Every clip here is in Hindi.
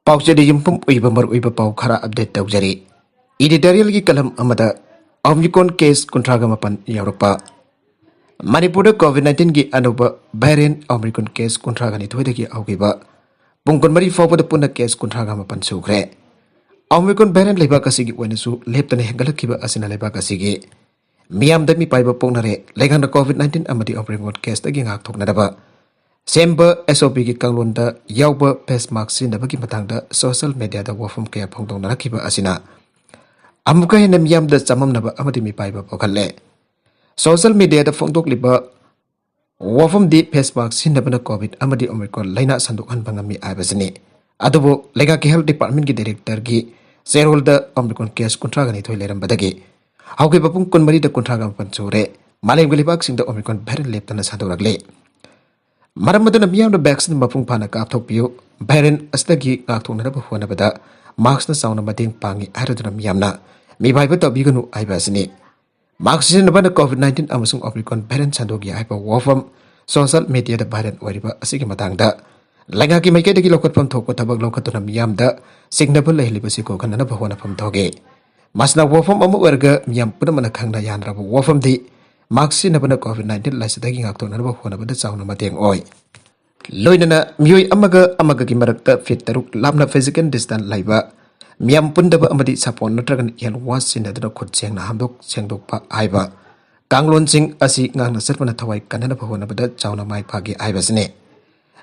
पाउचेद युमपुम उइबा मर उइबा पाउ खरा अपडेट तौजरी एडिटोरियल की कलम अमदा ओमिक्रॉन केस कुंथ्रागा मपन यावरपा मणिपुर कोविड-19 की अनोबा वेरिएंट ओमिक्रॉन केस कुंथ्रागा निथोइदगी आउगिबा पुंगकुनमरी फाउबद पुन केस कुंथ्रागा मपन सुग्रे ओमिक्रॉन वेरिएंट लेबा कसिगी ओइनसु लेप्तने हेंगलखिबा असिना लेबा कसिगी मियामदमी पाइबा पोंगनरे लेगंग कोविड-19 अमदी ओमिक्रॉन केस तगी ngak thoknadaba सेंब एसओपी की कांगलोंदा याउब फेस मास्क सिनबगी मतंगदा सोशल मीडिया दा वफम कया फोंदोंनरखिबा असिना अमुका हेन मियामदा चममनबा अमदी मिपाइबा पोखले सोशल मीडिया दा फोंदोकलिबा वफम दी फेस मास्क सिनबना कोविड अमदी ओमिक्रॉन लाइना संदोकहन बंगमी आइबसनी अदुबो लेगा के हेल्थ डिपार्टमेंट की डायरेक्टर की शेयरहोल्डर ओमिक्रॉन केस कुंथ्रागनी थोइ लेरमबदगी हाउके बपुंग कुनमरी दा कुंथ्रागा पंचोरे मालेम गलिबाक सिंग दा ओमिक्रॉन वेरिएंट लेप्तना सादोरगले मरमदन मियाम वैक्सीन मपुंग फाना कापथोकपियो वेरिएंट अस्तगी गाथोनरब होनबदा मास्क साउना मतेंग पांगी हारदुना मियामना मिबाइब तबिगनु आइबासनी मास्क सिनबना कोविड-19 अमसुंग ओमिक्रॉन वेरिएंट संदोगी आइबा वफम सोशल मीडिया दा वायरल ओरिबा असिगी मतंगदा लंगा की मैकेदगी लोकतफम थोको थबक लोकतुना मियामदा सिग्नबल लेहलिबसी को गनना भवना फम थोगे मसना वफम अमु वर्ग मियाम पुनमना खंगना यानरब वफम दी मास्क सिनबना कोविड-19 लाइसदगी गाथोनरब होनबदा चाउना मतेंग ओय लोइनना मियोय अमगा की मरक्ता फिट तरुक लामना फिजिकल डिस्टेंस लाइबा मियाम पुंदबा अमदी सपोन नत्रगन हेल वाश सिनदना खुद सेंगना हमदोक सेंगदोकपा आइबा कांगलोन सिंग असि ngang सतपना थवाई कनना भवनबदा चाउना माइ फागे आइबसने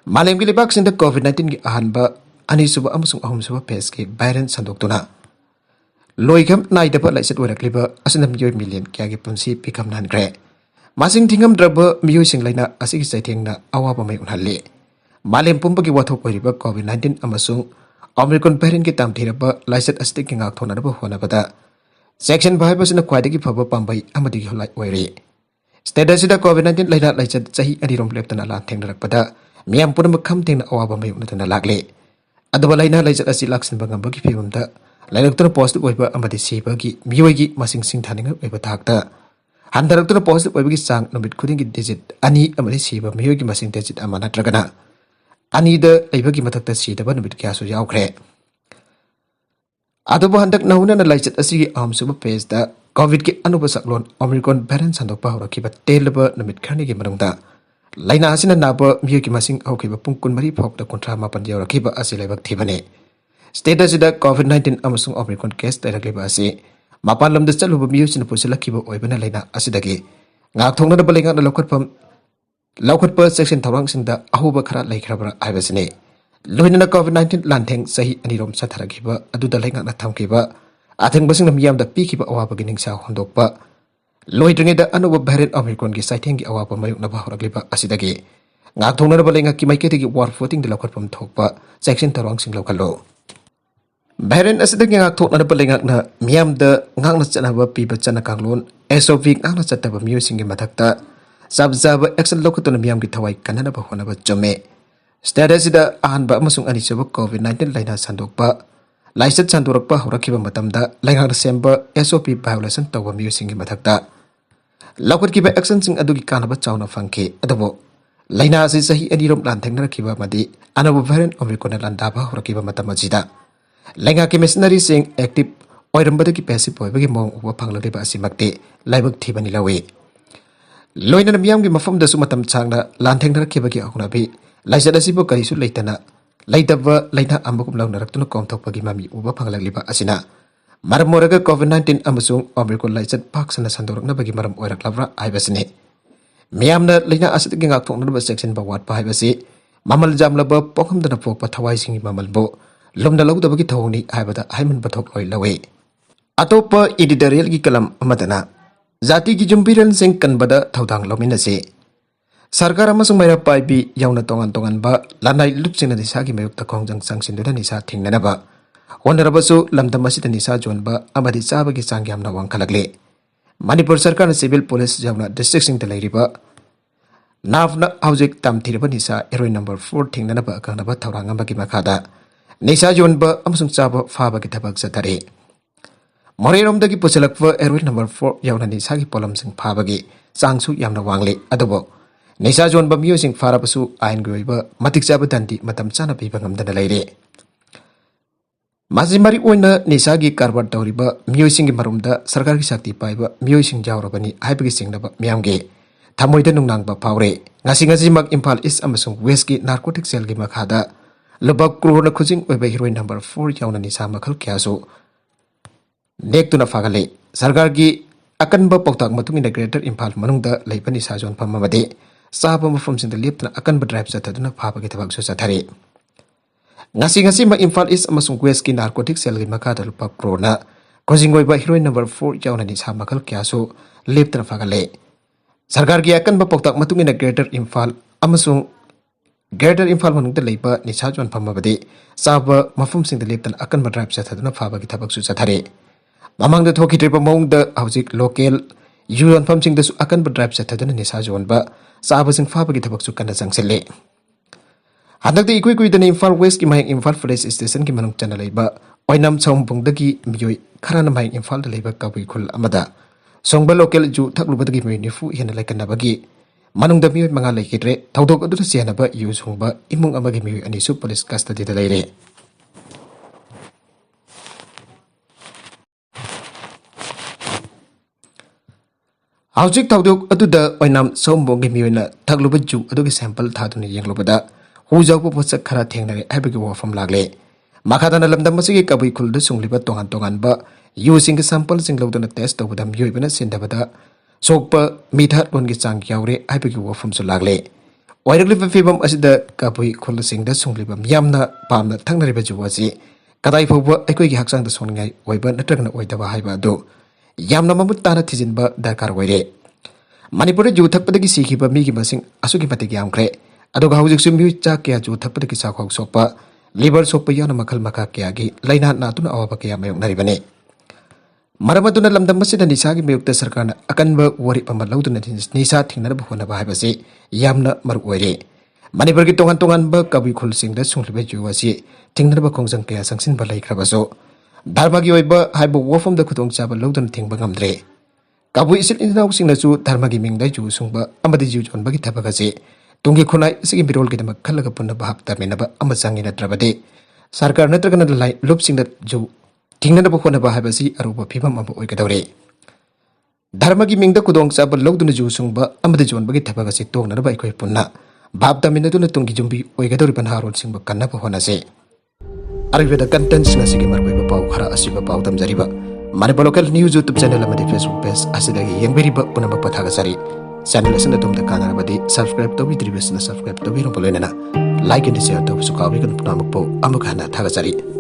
मालेम की लेबाक सिंद कोविड-19 की अहनबा अनिसुबा अमसुंग अहुमसुबा फेस की वायरल संदोक्तुना लोइगम नाइदबा लाइसत वरक्लिबा असनम मियोय मिलियन क्या की पुंसी पिकम नानग्रे मासिंग थिंगम द्रब मियोय सिंग लाइना असि की साइथेंगना अवाबा मै उनहल्ले मालेम पुंबगी वाथोक ओइरिबा कोविड-19 अमसुंग ओमिक्रॉन वेरिएंट की तामथिरबा लाइसत अस्ति की ngak thonaraba honabada सेक्शन 5 बसना ख्वाइदगी फबा पांबै अमदी हलाई ओइरे स्टेटसदा कोविड-19 लाइना लाइसत सही अनिरोम लेप्तना ला थेंगरकपदा मियाम पुनम खम थेंगना अवाबा मै उनतना लागले अदबा लाइना लाइसत असि लाक्सन बंगमबगी फिवमदा लाइनक्तना पॉजिटिव ओइबा अमदी सीबगी मियोयगी मसिंग सिंग थानिंग ओइबा थाकता हंदरक्तना पॉजिटिव ओइबगी सांग नमित खुदिंगी डिजिट अनि अमदी सीबा मियोयगी मसिंग डिजिट अमा नत्रगना अनीद लेबगी मथक्ता सीदबा नमित क्यासु यावख्रे अदबो हंदक नहुना लाइचत असिगी आमसुबा पेजदा कोविड के अनुबा सकलोन ओमिक्रॉन वेरिएंट संदोकपा होरखिबा तेलबा नमित खरनिगी मनुंगदा लाइना असिना नाबा मियोगी मसिंग हौखिबा पुंग कुनमरी फौकता कुंथ्रा मापन यावरखिबा असि लेबक थिबने स्टेटसदा कोविड-19 अमसुंग ओमिक्रॉन केस तैरक्लिबा असि मापान लमदा चलुबा मियोसिना पुसलखिबा ओइबना लाइना असिदगी ngak thongnadaba laingakna लौखटप सेक्शन थौरांगसिंगदा अहुबा खरा लैखरबरा आइबसने लोइनना कोविड-19 लांथेंग सही अनिरोम सथरखिबा अदुदा लाइंगakna थमखिबा आथेंगबसिंगना मियामदा पीखिबा अवाबगी निंगसा होंदोकपा लोइद्रिङेदा अनुबा वेरिएंट ओमिक्रॉन की साइथेंगी अवाबा मायुकनबा होरक्लिबा असिदगी ngak thongnadaba laingakki माइकेदगी वार फोटिंग द लौखटपम थोकपा सेक्शन थौरांगसिंग लौखलो वेरिएंट असिदगी ngak thoknadaba laingakna मियामदा ngakna चनबा पीबा चना कांगलोन एसओपी ngakna चतबा मियोसिंगी मथक्ता सब एक्शन लोकतुना मियाम की थवाई कननबा होनबा चुमे स्टेटसदा अहनबा अमसुंग अनिसुबा कोविड-19 लाइना संदोकपा लाइसत संदोरकपा होरखिबा मतमदा लाइंगakna सेंबा एसओपी वायोलेशन तौबा मियोसिंगी मथक्ता लौखटकिबा एक्शन सिंग अदुगी कानबा चाउना फंखे अदबो लाइना असि सही अनिरोम लांथेंगनरखिबा मदि अनबा वेरिएंट ओमिक्रॉन लांदाबा होरखिबा मतमजिदा लाइंगा की मिशनरी सिंग एक्टिव ओइरमबदगी पैसिव ओइबगी मोंग उबा फंगलदिबा असिमक्ते लाइबक थिबनि लवे लोइनना मियाम की मफम दसु मतम चांगना लांथेंगनरखिबगी अहुनाबी लाइसत असिबो करिसु लेतना लैतब लाइना अमबकुम लौनरक्तुना कोमथोकपगी ममी उबा फंगललिबा असिना मरम मोरगा कोविड-19 अमसुंग ओमिक्रॉन लाइसत पाक्सना संदोरकनबगी मरम ओइरक्लबरा आइबसने मियामना लाइना असतगी ngak thoknadaba सेक्शन बा वाटपा हाइबसी ममल जामलबा पोखमदना पोकपा थवाइसिंगी ममलबो लुमदा लौदबगी थौनी हाइबदा हाइमन बथोक ओइ लवे अतोप एडिटोरियल की कलम अमदना जाति की जुम्बिरन सिंह कनबदा थौदांग लौमिनसे सरकार अमसुंग मैरा पाइबी याउना तोंगान तोंगानबा लानाय लुपसिंगना निसागी मयुक्ता खोंजंग सांगसिनदुना निसा थिंगनबा होनरबसु लमदमसिदा निसा जोनबा अमदि चाबगी चांग यामना वांखलगले मणिपुर सरकार सिविल पुलिस याउना डिस्ट्रिक्ट सिंगदा लैरिबा नावना हौजिक तामथिरबा निसा एरोय नंबर 4 थिंगनबा अकंगनबा थौरांग अमगी मखादा निसा जोनबा अमसुंग चाबा फाबगी थबक सतरे मोरेरोमदगी पुसलक्वा एरोय नंबर 4 याउना निसागी पोलमसिंग फाबगी चांगसु यामना वांगले अदबो निसा जोनबा मियोसिंग फारबसु आयन गोइबा मतिक चाबा दंदी मतम चाना पीबा ngamdana लैरे Mazi mari oina nisagi karbar tawriba miyoi marumda sarkar ki sakti paiba miyoi sing jawrabani haibagi singnaba miyamge thamoida nungnangba phawre ngasi mak Imphal East amasung West ki narcotic cell gi makhada lubak crore khujing oiba heroin number 4 yauna nisa makhal kyaso nektuna fagale sarkar gi akanba poktak matungina Greater Imphal manungda leiba nisa zon phamamade saba mafum sing leptna akanba drive chathaduna phabagi thabak su chathare ngasi ma Imphal East amasung West ki narcotic cell gi makhada lupa crore khujing oiba heroin number 4 yauna nisa makhal kyaso leptna fagale sarkar gi akanba poktak matungina Greater Imphal amasung Greater Imphal manungda leiba nisa zon phamabade saba mafum sing leptna akanba drive chathaduna phabagi thabak su chathare mamang da thoki tripa mong da haujik local yuan pham sing da su akan ba drive chathaduna nisa zon ba saba sing pha bagi thabak su kana sangsele hadak da ikui da Imphal West ki mayang Imphal Forest Station ki manung chana leiba oinam chombung da ki miyoi kharana mayang Imphal da leiba kabui khul amada songba local ju thakluba da ki miyoi nifu hena laikana bagi manung da miyoi manga laikidre thaudok adu da siana ba yu songba imung amagi miyoi ani su police custody da leire Haujik thaudok aduda oinam sombongi miyona thakluba ju adugi sample thaduni yenglobada hujawpa posak khara thengnare habigi wafam lagle makhadana lamdam masigi kabui khulda sungliba tongan ba using sample singlodana test tawda miyoibana sindabada sokpa mithat longi chang yaure habigi wafam su lagle oiragli fifam asida kabui khulda singda sungliba miyamna pamna thangnariba juwasi kadai phawba aikoigi haksang da songai oiba natragna oidaba haiba adu yamna mamut tana thijinba darkar oire Manipur ju thakpadagi sikhiba migi masing asugi matik yamkre aduga hujik sumbi cha kya ju thakpadagi sakhok sokpa liver sokpa yana makhal makha kya gi laina natuna awaba kya mayok naribane maramaduna lamdam masida nisagi mayukta sarkarna akanba wari pama lauduna nisa thingnarba hona ba habase yamna maru oire Manipur gi tongan ba kabi khul singda sungliba ju wasi thingnarba khongjang kya sangsin ba laikrabaso dharmagi oiba haibu wafam da khutong chaba lauduna thingba ngamdre kabu isil inau singnasu dharmagi mingdai ju sungba amadi ju jon bagi thabagase tungi khunai sigi birol gi damak khalaga punna bahap ta menaba amasangi natrabade sarkar natragana lai lup singda ju thingna ba khona ba habasi aruba phibam aba oigadore dharmagi mingda khudong chaba lauduna ju sungba amadi jon bagi thabagase tongna ba ikoi punna bahap ta menaduna tungi jumbi oigadore ban harol singba kanna ba honase ariveda contents na sige marbai ba pau khara asiba pau tam jariba Manipur local news YouTube channel amadi Facebook page asidagi yengberiba punama pathaga sari channel asina tumda kanarabadi subscribe tobi tribesna subscribe tobi ro bolena like and share to su kawi kan punamuk po amuk hana thaga sari